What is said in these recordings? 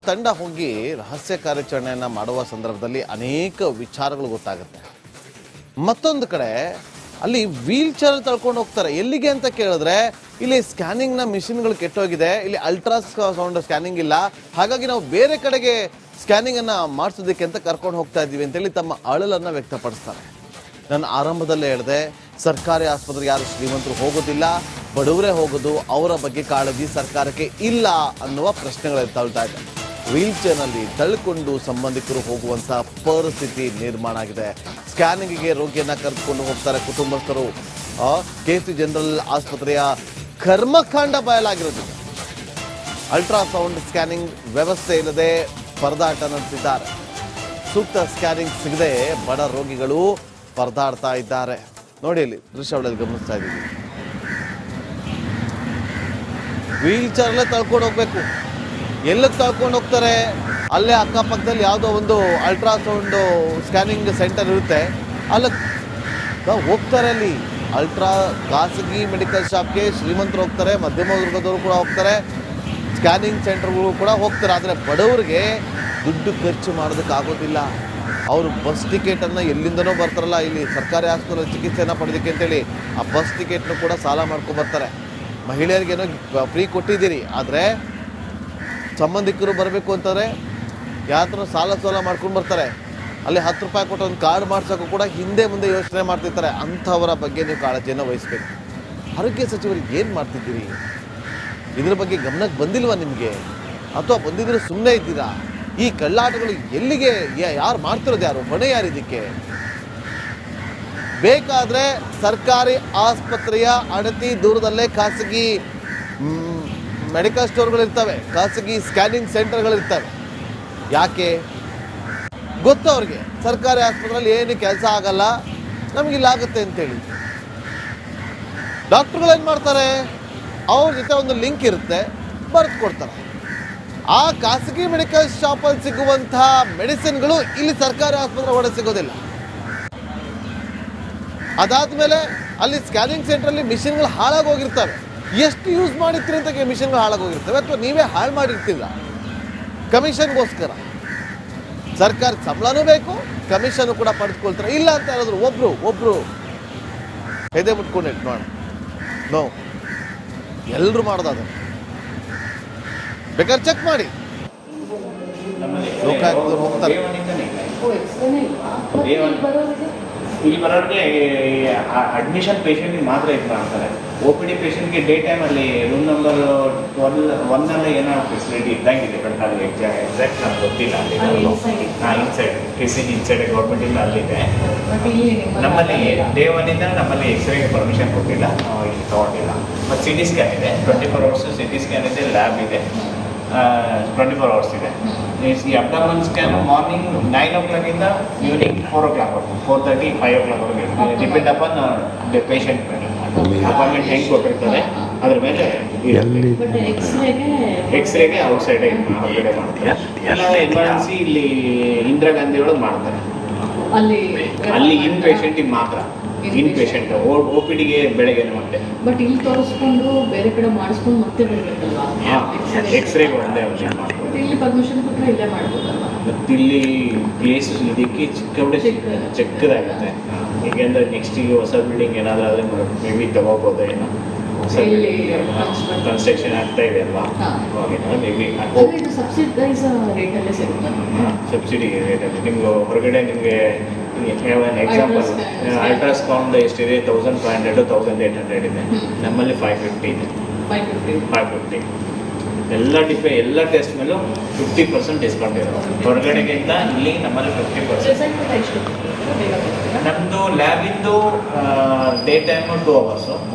ತಂಡ ಹೋಗಿ ರಹಸ್ಯ ಕಾರ್ಯಾಚರಣೆಯನ್ನ ಮಾಡುವ ಸಂದರ್ಭದಲ್ಲಿ ಅನೇಕ ವಿಚಾರಗಳು ಗೊತ್ತಾಗುತ್ತೆ. ಮತ್ತೊಂದು ಕಡೆ ಅಲ್ಲಿ ವೀಲ್ ಚೇರ್ ತಳ್ಕೊಂಡು ಹೋಗ್ತಾರೆ. ಎಲ್ಲಿಗೆ ಅಂತ ಕೇಳಿದ್ರೆ ಇಲ್ಲಿ ಸ್ಕ್ಯಾನಿಂಗ್ ನ ಮಿಷಿನ್ಗಳು ಕೆಟ್ಟೋಗಿದೆ, ಇಲ್ಲಿ ಅಲ್ಟ್ರಾ ಸೌಂಡ್ ಸ್ಕ್ಯಾನಿಂಗ್ ಇಲ್ಲ, ಹಾಗಾಗಿ ನಾವು ಬೇರೆ ಕಡೆಗೆ ಸ್ಕ್ಯಾನಿಂಗ್ ಅನ್ನ ಮಾಡಿಸೋದಕ್ಕೆ ಅಂತ ಕರ್ಕೊಂಡು ಹೋಗ್ತಾ ಇದ್ದೀವಿ ಅಂತೇಳಿ ತಮ್ಮ ಅಳಲನ್ನ ವ್ಯಕ್ತಪಡಿಸ್ತಾರೆ. ನಾನು ಆರಂಭದಲ್ಲೇ ಹೇಳಿದೆ, ಸರ್ಕಾರಿ ಆಸ್ಪತ್ರೆಗೆ ಯಾರು ಶ್ರೀಮಂತರು ಹೋಗೋದಿಲ್ಲ, ಬಡವರೇ ಹೋಗೋದು, ಅವರ ಬಗ್ಗೆ ಕಾಳಜಿ ಸರ್ಕಾರಕ್ಕೆ ಇಲ್ಲ ಅನ್ನುವ ಪ್ರಶ್ನೆಗಳು ತಳ್ತಾ ಇದೆ. ವೀಲ್ ಚೇರ್ನಲ್ಲಿ ತಳ್ಕೊಂಡು ಸಂಬಂಧಿಕರು ಹೋಗುವಂಥ ಪರಿಸ್ಥಿತಿ ನಿರ್ಮಾಣ ಆಗಿದೆ. ಸ್ಕ್ಯಾನಿಂಗಿಗೆ ರೋಗಿಯನ್ನ ಕರೆದುಕೊಂಡು ಹೋಗ್ತಾರೆ ಕುಟುಂಬಸ್ಥರು. KC ಜನರಲ್ ಆಸ್ಪತ್ರೆಯ ಕರ್ಮಕಾಂಡ ಬಯಲಾಗಿರೋದು. ಅಲ್ಟ್ರಾಸೌಂಡ್ ಸ್ಕ್ಯಾನಿಂಗ್ ವ್ಯವಸ್ಥೆ ಇಲ್ಲದೆ ಪರದಾಟ ನಡೆಸಿದ್ದಾರೆ. ಸೂಕ್ತ ಸ್ಕ್ಯಾನಿಂಗ್ ಸಿಗದೆ ಬಡ ರೋಗಿಗಳು ಪರದಾಡ್ತಾ ಇದ್ದಾರೆ. ನೋಡಿ ಇಲ್ಲಿ ದೃಶ್ಯಾವಳಿಯಲ್ಲಿ ಗಮನಿಸ್ತಾ ಇದ್ದೀವಿ. ವೀಲ್ ಚೇರ್ಲೇ ತಳ್ಕೊಂಡು ಹೋಗ್ಬೇಕು. ಎಲ್ಲಕ್ಕೆ ತಳ್ಕೊಂಡು ಹೋಗ್ತಾರೆ? ಅಲ್ಲೇ ಅಕ್ಕಪಕ್ಕದಲ್ಲಿ ಯಾವುದೋ ಒಂದು ಅಲ್ಟ್ರಾಸೌಂಡ್ ಸ್ಕ್ಯಾನಿಂಗ್ ಸೆಂಟರ್ ಇರುತ್ತೆ, ಅಲ್ಲಕ್ಕೆ ಹೋಗ್ತಾರೆ. ಅಲ್ಲಿ ಖಾಸಗಿ ಮೆಡಿಕಲ್ ಶಾಪ್ಗೆ ಶ್ರೀಮಂತರು ಹೋಗ್ತಾರೆ, ಮಧ್ಯಮ ವರ್ಗದವರು ಕೂಡ ಹೋಗ್ತಾರೆ, ಸ್ಕ್ಯಾನಿಂಗ್ ಸೆಂಟರ್ಗಳು ಕೂಡ ಹೋಗ್ತಾರೆ. ಆದರೆ ಬಡವರಿಗೆ ದುಡ್ಡು ಖರ್ಚು ಮಾಡೋದಕ್ಕಾಗೋದಿಲ್ಲ. ಅವರು ಬಸ್ ಟಿಕೆಟನ್ನು ಎಲ್ಲಿಂದನೋ ಬರ್ತಾರಲ್ಲ, ಇಲ್ಲಿ ಸರ್ಕಾರಿ ಆಸ್ಪತ್ರೆ ಚಿಕಿತ್ಸೆಯನ್ನು ಪಡೆಯೋದಕ್ಕೆ ಅಂತೇಳಿ ಆ ಬಸ್ ಟಿಕೆಟ್ನು ಕೂಡ ಸಾಲ ಮಾಡ್ಕೊಂಡ್ಬರ್ತಾರೆ. ಮಹಿಳೆಯರಿಗೇನೋ ಫ್ರೀ ಕೊಟ್ಟಿದ್ದೀರಿ, ಆದರೆ ಸಂಬಂಧಿಕರು ಬರಬೇಕು ಅಂತಂದರೆ ಯಾತ್ರ ಸಾಲ ಮಾಡ್ಕೊಂಡು ಬರ್ತಾರೆ. ಅಲ್ಲಿ 10 ರೂಪಾಯಿ ಕೊಟ್ಟು ಒಂದು ಕಾರ್ಡ್ ಮಾಡ್ಸೋಕ್ಕೂ ಕೂಡ ಹಿಂದೆ ಮುಂದೆ ಯೋಚನೆ ಮಾಡ್ತಿರ್ತಾರೆ. ಅಂಥವರ ಬಗ್ಗೆ ನೀವು ಕಾಳಜಿಯನ್ನು ವಹಿಸಬೇಕು. ಆರೋಗ್ಯ ಸಚಿವರಿಗೆ ಏನು ಮಾಡ್ತಿದ್ದೀರಿ? ಇದ್ರ ಬಗ್ಗೆ ಗಮನಕ್ಕೆ ಬಂದಿಲ್ವಾ ನಿಮಗೆ? ಅಥವಾ ಬಂದಿದ್ರೆ ಸುಮ್ಮನೆ ಇದ್ದೀರಾ? ಈ ಕಳ್ಳಾಟಗಳು ಎಲ್ಲಿಗೆ ಯಾರು ಮಾಡ್ತಿರೋದು? ಯಾರು ಹೊಣೆ ಯಾರು ಇದಕ್ಕೆ? ಬೇಕಾದರೆ ಸರ್ಕಾರಿ ಆಸ್ಪತ್ರೆಯ ಅಣತಿ ದೂರದಲ್ಲೇ ಖಾಸಗಿ ಮೆಡಿಕಲ್ ಸ್ಟೋರ್ಗಳಿರ್ತವೆ, ಖಾಸಗಿ ಸ್ಕ್ಯಾನಿಂಗ್ ಸೆಂಟರ್ಗಳಿರ್ತವೆ. ಯಾಕೆ ಗೊತ್ತು ಅವ್ರಿಗೆ, ಸರ್ಕಾರಿ ಆಸ್ಪತ್ರೆಯಲ್ಲಿ ಏನು ಕೆಲಸ ಆಗಲ್ಲ, ನಮಗಿಲ್ಲಾಗುತ್ತೆ ಅಂತೇಳಿ. ಡಾಕ್ಟ್ರುಗಳೇನು ಮಾಡ್ತಾರೆ? ಅವ್ರ ಜೊತೆ ಒಂದು ಲಿಂಕ್ ಇರುತ್ತೆ, ಬರೆದು ಕೊಡ್ತಾರೆ. ಆ ಖಾಸಗಿ ಮೆಡಿಕಲ್ ಶಾಪಲ್ಲಿ ಸಿಗುವಂತಹ ಮೆಡಿಸಿನ್ಗಳು ಇಲ್ಲಿ ಸರ್ಕಾರಿ ಆಸ್ಪತ್ರೆ ಒಳಗೆ ಸಿಗೋದಿಲ್ಲ. ಅದಾದಮೇಲೆ ಅಲ್ಲಿ ಸ್ಕ್ಯಾನಿಂಗ್ ಸೆಂಟ್ರಲ್ಲಿ ಮಿಷಿನ್ಗಳು ಹಾಳಾಗೋಗಿರ್ತವೆ. ಎಷ್ಟು ಯೂಸ್ ಮಾಡಿರ್ತೀರಿ ಅಂತ ಮಿಷಿನ್ಗಳು ಹಾಳಾಗೋಗಿರ್ತವೆ, ಅಥವಾ ನೀವೇ ಹಾಳು ಮಾಡಿರ್ತಿಲ್ಲ ಕಮಿಷನ್ಗೋಸ್ಕರ. ಸರ್ಕಾರಕ್ಕೆ ಸಂಬಳನೂ ಬೇಕು, ಕಮಿಷನ್ ಕೂಡ ಪಡೆದುಕೊಳ್ತಾರೆ. ಇಲ್ಲ ಅಂತ ಹೇಳಿದ್ರು ಒಬ್ರು ಎದೆ ಮುಟ್ಕೊಂಡು ನೋಡ ನೋ ಎಲ್ಲರೂ ಮಾಡೋದಾದ್ರೆ ಬೇಕಾದ್ರೆ ಚೆಕ್ ಮಾಡಿ. ಲೋಕಾಯುಕ್ತರು ಹೋಗ್ತಾರೆ. ಇಲ್ಲಿ ಬರೋರಿಗೆ ಅಡ್ಮಿಷನ್ ಪೇಷಂಟ್ಗೆ ಮಾತ್ರ ಇದು ಮಾಡ್ತಾರೆ. OPD ಪೇಷಂಟ್ಗೆ ಡೇ ಟೈಮಲ್ಲಿ ರೂಮ್ ನಂಬರ್ 1 ಏನೋ ಫೆಸಿಲಿಟಿ ಇದ್ದಂಗಿದೆ. ಬಟ್ ಅಲ್ಲಿ ಎಕ್ಸಾಕ್ಟ್ ನಮ್ಗೆ ಗೊತ್ತಿಲ್ಲ. ಅಲ್ಲಿ ಇನ್ಸೈಡ್ KC ಇನ್ಸೈಡ್ ಗೌರ್ಮೆಂಟಿಂದ ಅಲ್ಲಿದೆ. ನಮ್ಮಲ್ಲಿ ಡೇ 1 ನಮ್ಮಲ್ಲಿ ಎಕ್ಸ್ರೇಗೆ ಪರ್ಮಿಷನ್ ಕೊಟ್ಟಿಲ್ಲ, ಇಲ್ಲಿ ತೊಗೊಂಡಿಲ್ಲ. ಮತ್ತು CT ಸ್ಕ್ಯಾನ್ ಇದೆ, 24 hours CT ಸ್ಕ್ಯಾನ್ ಇದೆ, ಲ್ಯಾಬ್ ಇದೆ, 24 hours ಇದೆ. ಈ ಅಬ್ಡಮನ್ ಸ್ಕ್ಯಾನ್ ಮಾರ್ನಿಂಗ್ 9 o'clock ಇಂದ ಈವ್ನಿಂಗ್ 4 o'clock 4:30 5 o'clock ವರೆಗೆ ಡಿಪೆಂಡ್ ಅಪಾನ್ ದ ಪೇಷಂಟ್ ಮೇಲೆ ಅಪಾಯಿಂಟ್ಮೆಂಟ್ ಹೆಂಗೆ ಕೊಟ್ಟಿರ್ತಾರೆ ಅದ್ರ ಮೇಲೆ. ಎಕ್ಸ್ರೇಗೆ ಔಟ್ಸೈಡ್ ಹೊರಗಡೆ ಮಾಡ್ತಾರೆ. ಎಮರ್ಜೆನ್ಸಿ ಇಲ್ಲಿ ಇಂದಿರಾ ಗಾಂಧಿ ಒಳಗೆ ಮಾಡ್ತಾರೆ. ಅಲ್ಲಿ ಇನ್ ಪೇಷಂಟಿಗೆ ಮಾತ್ರ, ಇನ್ ಪೇಷಂಟ್. OPDಗೆ ಬೆಳಗ್ಗೆ ಮತ್ತೆ ಬಟ್ ಇಲ್ಲಿ ತೋರಿಸ್ಕೊಂಡು ಬೇರೆ ಕಡೆ ಮಾಡಿಸ್ಕೊಂಡು ಮತ್ತೆ ಬರಬೇಕಲ್ವಾ? ಎಕ್ಸ್ರೇಗೆ ಒಂದೇ ಇಲ್ಲಿ ಪರ್ಮಿಷನ್ ಕೊಟ್ಟರೆ ಇಲ್ಲೇ ಮಾಡ್ಬೋದಲ್ವಾ? ಮತ್ತು ಇಲ್ಲಿ ಪ್ಲೇಸ್ ಇದಕ್ಕೆ ಚಿಕ್ಕದಾಗುತ್ತೆ. ಹೇಗೆಂದ್ರೆ ನೆಕ್ಸ್ಟ್ ಈಗ ಹೊಸ ಬಿಲ್ಡಿಂಗ್ ಏನಾದರೂ ಆದರೆ ಮೇ ಬಿ ತಗೋಬೋದು. ಏನೋ ಹೊಸ ಕನ್ಸ್ಟ್ರಕ್ಷನ್ ಆಗ್ತಾ ಇದೆ ಅಲ್ವಾ, ಮೇ ಬಿ ಸಬ್ಸಿಡೈಸ್ ರೇಟಲ್ಲೇ ಸಿಗುತ್ತೆ. ಸಬ್ಸಿಡಿ ರೇಟಲ್ಲಿ ನಿಮ್ಗೆ ಹೊರಗಡೆ ನಿಮಗೆ ಎಕ್ಸಾಂಪಲ್ ಅಲ್ಟ್ರಾಸೌಂಡ್ ಎಷ್ಟಿದೆ? 1500 1800 ಇದೆ. ನಮ್ಮಲ್ಲಿ 550 ಇದೆ. 550 ಎಲ್ಲ ಟೆಸ್ಟ್ ಮೇಲೂ 50% ಡಿಸ್ಕೌಂಟ್ ಇರೋದು. ಹೊರಗಡೆಗಿಂತ ಇಲ್ಲಿ ನಮ್ಮಲ್ಲಿ 50%. ನಮ್ಮದು ಲ್ಯಾಬಿಂದು day time 2 hours,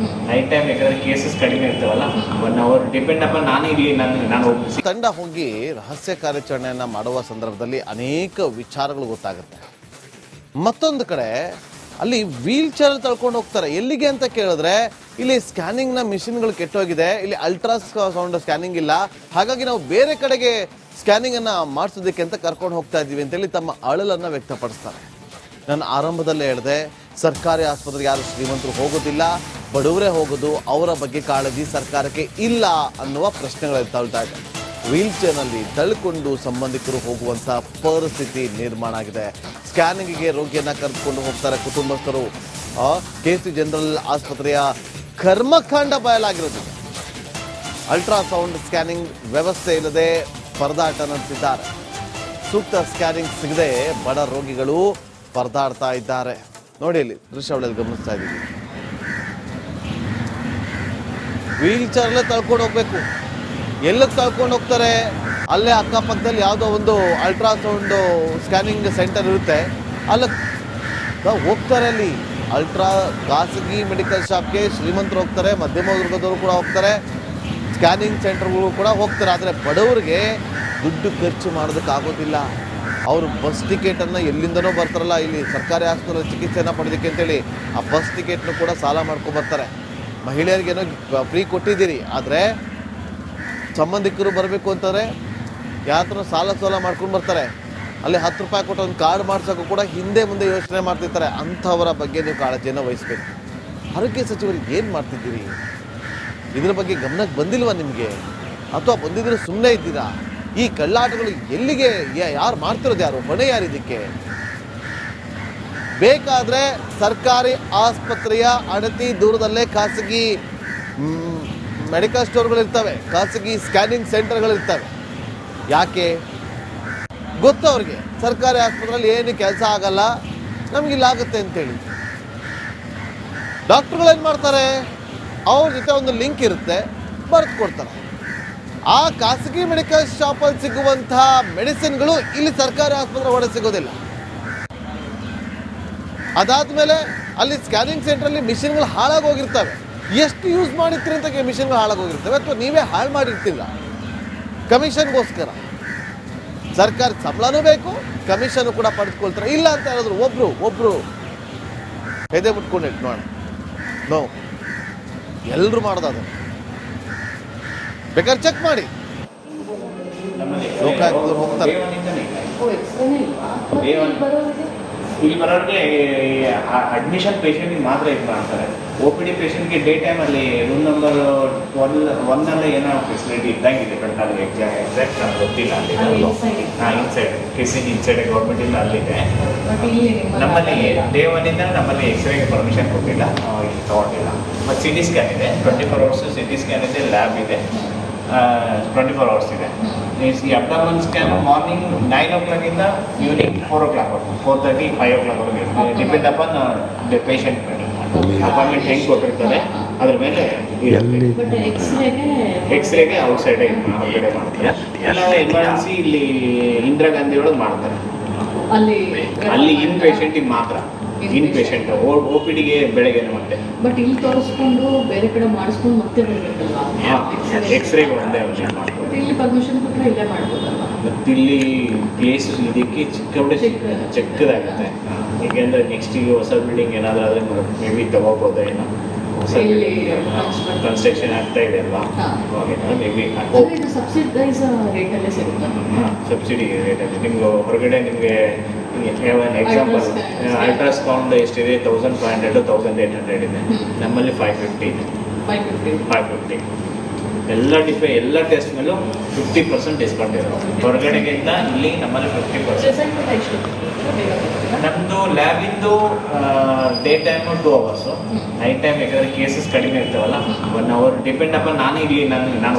night time ಯಾಕಂದರೆ ಕೇಸಸ್ ಕಡಿಮೆ ಇರ್ತಾವಲ್ಲ 1 hour ಡಿಪೆಂಡ್ ಅಪ್ಪ. ನಾನು ಇಲ್ಲಿ ನಾನು ತಂಡ ಹೋಗಿ ರಹಸ್ಯ ಕಾರ್ಯಾಚರಣೆಯನ್ನು ಮಾಡುವ ಸಂದರ್ಭದಲ್ಲಿ ಅನೇಕ ವಿಚಾರಗಳು ಗೊತ್ತಾಗುತ್ತೆ. ಮತ್ತೊಂದು ಕಡೆ ಅಲ್ಲಿ ವೀಲ್ ಚೇರ್ ತಳ್ಕೊಂಡು ಹೋಗ್ತಾರೆ. ಎಲ್ಲಿಗೆ ಅಂತ ಕೇಳಿದ್ರೆ ಇಲ್ಲಿ ಸ್ಕ್ಯಾನಿಂಗ್ನ ಮಿಷಿನ್ಗಳು ಕೆಟ್ಟೋಗಿದೆ, ಇಲ್ಲಿ ಅಲ್ಟ್ರಾ ಸೌಂಡ್ ಸ್ಕ್ಯಾನಿಂಗ್ ಇಲ್ಲ, ಹಾಗಾಗಿ ನಾವು ಬೇರೆ ಕಡೆಗೆ ಸ್ಕ್ಯಾನಿಂಗನ್ನು ಮಾಡಿಸೋದಕ್ಕೆ ಅಂತ ಕರ್ಕೊಂಡು ಹೋಗ್ತಾ ಇದ್ದೀವಿ ಅಂತೇಳಿ ತಮ್ಮ ಅಳಲನ್ನು ವ್ಯಕ್ತಪಡಿಸ್ತಾರೆ. ನಾನು ಆರಂಭದಲ್ಲೇ ಹೇಳಿದೆ, ಸರ್ಕಾರಿ ಆಸ್ಪತ್ರೆಗೆ ಯಾರು ಶ್ರೀಮಂತರು ಹೋಗೋದಿಲ್ಲ, ಬಡವರೇ ಹೋಗೋದು, ಅವರ ಬಗ್ಗೆ ಕಾಳಜಿ ಸರ್ಕಾರಕ್ಕೆ ಇಲ್ಲ ಅನ್ನುವ ಪ್ರಶ್ನೆಗಳು ತಳ್ತಾ ಇದೆ. ವೀಲ್ ಚೇರ್ನಲ್ಲಿ ತಳ್ಳಿಕೊಂಡು ಸಂಬಂಧಿಕರು ಹೋಗುವಂಥ ಪರಿಸ್ಥಿತಿ ನಿರ್ಮಾಣ ಆಗಿದೆ. ಸ್ಕ್ಯಾನಿಂಗ್ಗೆ ರೋಗಿಯನ್ನ ಕರೆದುಕೊಂಡು ಹೋಗ್ತಾರೆ ಕುಟುಂಬಸ್ಥರು. KC ಜನರಲ್ ಆಸ್ಪತ್ರೆಯ ಕರ್ಮಕಾಂಡ ಬಯಲಾಗಿರೋದು. ಅಲ್ಟ್ರಾಸೌಂಡ್ ಸ್ಕ್ಯಾನಿಂಗ್ ವ್ಯವಸ್ಥೆ ಇಲ್ಲದೆ ಪರದಾಟ ನಡೆಸಿದ್ದಾರೆ. ಸೂಕ್ತ ಸ್ಕ್ಯಾನಿಂಗ್ ಸಿಗದೆ ಬಡ ರೋಗಿಗಳು ಪರದಾಡ್ತಾ ಇದ್ದಾರೆ. ನೋಡಿ ಇಲ್ಲಿ ದೃಶ್ಯಾವಳಿಯಲ್ಲಿ ಗಮನಿಸ್ತಾ ಇದ್ದೀವಿ. ವೀಲ್ ಚೇರ್ಲೇ ತಳ್ಕೊಂಡು ಹೋಗ್ಬೇಕು. ಎಲ್ಲಕ್ಕೆ ತಳ್ಕೊಂಡು ಹೋಗ್ತಾರೆ? ಅಲ್ಲೇ ಅಕ್ಕಪಕ್ಕದಲ್ಲಿ ಯಾವುದೋ ಒಂದು ಅಲ್ಟ್ರಾಸೌಂಡ್ ಸ್ಕ್ಯಾನಿಂಗ್ ಸೆಂಟರ್ ಇರುತ್ತೆ, ಅಲ್ಲಕ್ಕೆ ಹೋಗ್ತಾರೆ. ಅಲ್ಲಿ ಖಾಸಗಿ ಮೆಡಿಕಲ್ ಶಾಪ್ಗೆ ಶ್ರೀಮಂತರು ಹೋಗ್ತಾರೆ, ಮಧ್ಯಮ ವರ್ಗದವರು ಕೂಡ ಹೋಗ್ತಾರೆ, ಸ್ಕ್ಯಾನಿಂಗ್ ಸೆಂಟರ್ಗಳು ಕೂಡ ಹೋಗ್ತಾರೆ. ಆದರೆ ಬಡವರಿಗೆ ದುಡ್ಡು ಖರ್ಚು ಮಾಡೋದಕ್ಕಾಗೋದಿಲ್ಲ. ಅವರು ಬಸ್ ಟಿಕೆಟನ್ನು ಎಲ್ಲಿಂದನೋ ಬರ್ತಾರಲ್ಲ, ಇಲ್ಲಿ ಸರ್ಕಾರಿ ಆಸ್ಪತ್ರೆಯಲ್ಲಿ ಚಿಕಿತ್ಸೆಯನ್ನು ಪಡೆಯೋದಕ್ಕೆ ಅಂತೇಳಿ ಆ ಬಸ್ ಟಿಕೆಟ್ನು ಕೂಡ ಸಾಲ ಮಾಡ್ಕೊಂಡ್ಬರ್ತಾರೆ. ಮಹಿಳೆಯರಿಗೇನೋ ಫ್ರೀ ಕೊಟ್ಟಿದ್ದೀರಿ, ಆದರೆ ಸಂಬಂಧಿಕರು ಬರಬೇಕು ಅಂತಂದರೆ ಯಾತ್ರ ಸಾಲ ಮಾಡ್ಕೊಂಡು ಬರ್ತಾರೆ. ಅಲ್ಲಿ 10 ರೂಪಾಯಿ ಕೊಟ್ಟು ಒಂದು ಕಾರ್ಡ್ ಮಾಡ್ಸೋಕ್ಕೂ ಕೂಡ ಹಿಂದೆ ಮುಂದೆ ಯೋಚನೆ ಮಾಡ್ತಿರ್ತಾರೆ. ಅಂಥವರ ಬಗ್ಗೆ ನೀವು ಕಾಳಜಿಯನ್ನು ವಹಿಸಬೇಕು. ಆರೋಗ್ಯ ಸಚಿವರು ಏನು ಮಾಡ್ತಿದ್ದೀರಿ? ಇದರ ಬಗ್ಗೆ ಗಮನಕ್ಕೆ ಬಂದಿಲ್ವಾ ನಿಮಗೆ? ಅಥವಾ ಬಂದಿದ್ರೆ ಸುಮ್ಮನೆ ಇದ್ದೀರಾ? ಈ ಕಳ್ಳಾಟಗಳು ಎಲ್ಲಿಗೆ ಯಾರು ಮಾಡ್ತಿರೋದು? ಯಾರು ಹೊಣೆ ಯಾರು ಇದಕ್ಕೆ? ಬೇಕಾದರೆ ಸರ್ಕಾರಿ ಆಸ್ಪತ್ರೆಯ ಅಣತಿ ದೂರದಲ್ಲೇ ಖಾಸಗಿ ಮೆಡಿಕಲ್ ಸ್ಟೋರ್ಗಳಿರ್ತವೆ, ಖಾಸಗಿ ಸ್ಕ್ಯಾನಿಂಗ್ ಸೆಂಟರ್ಗಳಿರ್ತವೆ. ಯಾಕೆ ಗೊತ್ತು ಅವ್ರಿಗೆ, ಸರ್ಕಾರಿ ಆಸ್ಪತ್ರೆಯಲ್ಲಿ ಏನು ಕೆಲಸ ಆಗಲ್ಲ, ನಮಗಿಲ್ಲಾಗುತ್ತೆ ಅಂತೇಳಿ. ಡಾಕ್ಟ್ರುಗಳೇನು ಮಾಡ್ತಾರೆ? ಅವ್ರ ಜೊತೆ ಒಂದು ಲಿಂಕ್ ಇರುತ್ತೆ, ಬರೆದು ಕೊಡ್ತಾರೆ. ಆ ಖಾಸಗಿ ಮೆಡಿಕಲ್ ಶಾಪಲ್ಲಿ ಸಿಗುವಂತಹ ಮೆಡಿಸಿನ್ಗಳು ಇಲ್ಲಿ ಸರ್ಕಾರಿ ಆಸ್ಪತ್ರೆ ಒಳಗೆ ಸಿಗೋದಿಲ್ಲ. ಅದಾದಮೇಲೆ ಅಲ್ಲಿ ಸ್ಕ್ಯಾನಿಂಗ್ ಸೆಂಟ್ರಲ್ಲಿ ಮಿಷಿನ್ಗಳು ಹಾಳಾಗೋಗಿರ್ತವೆ. ಎಷ್ಟು ಯೂಸ್ ಮಾಡಿರ್ತೀರಿ ಅಂತ ಮಿಷಿನ್ಗಳು ಹಾಳಾಗೋಗಿರ್ತವೆ, ಅಥವಾ ನೀವೇ ಹಾಳು ಮಾಡಿರ್ತಿಲ್ಲ ಕಮಿಷನ್ಗೋಸ್ಕರ. ಸರ್ಕಾರ ಸಂಬಳನೂ ಬೇಕು, ಕಮಿಷನ್ ಕೂಡ ಪಡೆದುಕೊಳ್ತಾರೆ. ಇಲ್ಲ ಅಂತ ಹೇಳಿದ್ರು ಒಬ್ರು ಎದೆ ಮುಟ್ಕೊಂಡಿಟ್ಟು ನೋ ಎಲ್ಲರೂ ಮಾಡೋದು. ಬೇಕಾದ್ರೆ ಚೆಕ್ ಮಾಡಿ, ಲೋಕಾಯುಕ್ತರು ಹೋಗ್ತಾರೆ. ಇಲ್ಲಿ ಬರೋರಿಗೆ ಅಡ್ಮಿಷನ್ ಪೇಷಂಟ್ಗೆ ಮಾತ್ರ ಇದು ಮಾಡ್ತಾರೆ. OPD ಪೇಷಂಟ್ಗೆ ಡೇ ಟೈಮಲ್ಲಿ ರೂಮ್ ನಂಬರ್ 1 ಏನೋ ಫೆಸಿಲಿಟಿ ಇದ್ದಂಗಿದೆ. ಬೆಳಗಾವಿ ಎಕ್ಸಾಕ್ಟ್ ನನಗೆ ಗೊತ್ತಿಲ್ಲ. ಅಲ್ಲಿ ಇನ್ಸೈಡ್ KC ಇನ್ಸೈಡ್ ಗೌರ್ಮೆಂಟಿಂದ ಅಲ್ಲಿದೆ. ನಮ್ಮಲ್ಲಿ ಡೇ 1 ನಮ್ಮಲ್ಲಿ ಎಕ್ಸ್ರೇಗೆ ಪರ್ಮಿಷನ್ ಕೊಟ್ಟಿಲ್ಲ, ಇಲ್ಲಿ ತಗೊಂಡಿಲ್ಲ. ಮತ್ತು CT ಸ್ಕ್ಯಾನ್ ಇದೆ, 24 hours CT ಸ್ಕ್ಯಾನ್ ಇದೆ, ಲ್ಯಾಬ್ ಇದೆ, 24 hours ಇದೆ. ಈ ಅಬ್ಡಾಮನ್ ಸ್ಕ್ಯಾನ್ ಮಾರ್ನಿಂಗ್ 9 o'clock ಇಂದ ಈವ್ನಿಂಗ್ 4 o'clock 4:30 5 o'clock ವರೆಗೆ ಡಿಪೆಂಡ್ ಅಪಾನ್ ದ ಪೇಷಂಟ್ ಮೇಲೆ ಅಪಾಯಿಂಟ್ಮೆಂಟ್ ಹೆಂಗೆ ಕೊಟ್ಟಿರ್ತಾರೆ ಅದ್ರ ಮೇಲೆ ಇರುತ್ತೆ. ಎಕ್ಸ್ರೇಗೆ ಔಟ್ಸೈಡ್ ಹೊರಗಡೆ ಮಾಡ್ತೀರಾ? ಇಲ್ಲ ಎಮರ್ಜೆನ್ಸಿ ಇಲ್ಲಿ ಇಂದಿರಾ ಗಾಂಧಿ ಒಳಗೆ ಮಾಡ್ತಾರೆ. ಅಲ್ಲಿ ಇನ್ ಪೇಷಂಟಿಗೆ ಮಾತ್ರ, ಇನ್ ಪೇಷಂಟ್ OPDಗೆ ಬೆಳಗ್ಗೆ ಮತ್ತೆ. ಬಟ್ ಇಲ್ಲಿ ತೋರಿಸ್ಕೊಂಡು ಬೇರೆ ಕಡೆ ಮಾಡಿಸ್ಕೊಂಡು ಮತ್ತೆ ಬರಬೇಕಲ್ವಾ? ಎಕ್ಸ್ರೇಗೆ ಒಂದೇ ಮಾಡ್ಬೋದು. ಇಲ್ಲಿ ಪರ್ಮಿಷನ್ ಕೊಟ್ಟರೆ ಇಲ್ಲೇ ಮಾಡ್ಬೋದಲ್ಲ? ಮತ್ತು ಇಲ್ಲಿ ಪ್ಲೇಸ್ ಇದಕ್ಕೆ ಚಿಕ್ಕದಾಗುತ್ತೆ. ಏಕೆಂದರೆ ನೆಕ್ಸ್ಟ್ ಈಗ ಹೊಸ ಬಿಲ್ಡಿಂಗ್ ಏನಾದರೂ ಆದರೆ ಮೇ ಬಿ ತಗೋಬೋದು. ಏನೋ ಹೊಸ ಕನ್ಸ್ಟ್ರಕ್ಷನ್ ಆಗ್ತಾ ಇದೆ ಅಲ್ವಾ, ಮೇ ಬಿ ಸಬ್ಸಿಡೈಸ್ ರೇಟಲ್ಲೇ ಸಿಗುತ್ತೆ. ಸಬ್ಸಿಡಿ ರೇಟಲ್ಲಿ ನಿಮ್ಗೆ ಹೊರಗಡೆ ನಿಮಗೆ ಎಕ್ಸಾಂಪಲ್ ಅಲ್ಟ್ರಾಸೌಂಡ್ ಎಷ್ಟಿದೆ? 1500 1800 ಇದೆ. ನಮ್ಮಲ್ಲಿ 550 ಇದೆ. 550 ಎಲ್ಲ ಟೆಸ್ಟ್ ಮೇಲೂ 50% ಡಿಸ್ಕೌಂಟ್ ಇದೆ. ಹೊರಗಡೆಗಿಂತ ಇಲ್ಲಿ ನಮ್ಮಲ್ಲಿ 50%. ನಮ್ಮದು ಲ್ಯಾಬಿಂದು day time 2 hours, night time ಯಾಕಂದರೆ ಕೇಸಸ್ ಕಡಿಮೆ ಇರ್ತಾವಲ್ಲ 1 hour ಡಿಪೆಂಡ್ ಅಪ್ಪ. ನಾನು ಇಲ್ಲಿ ನಾನು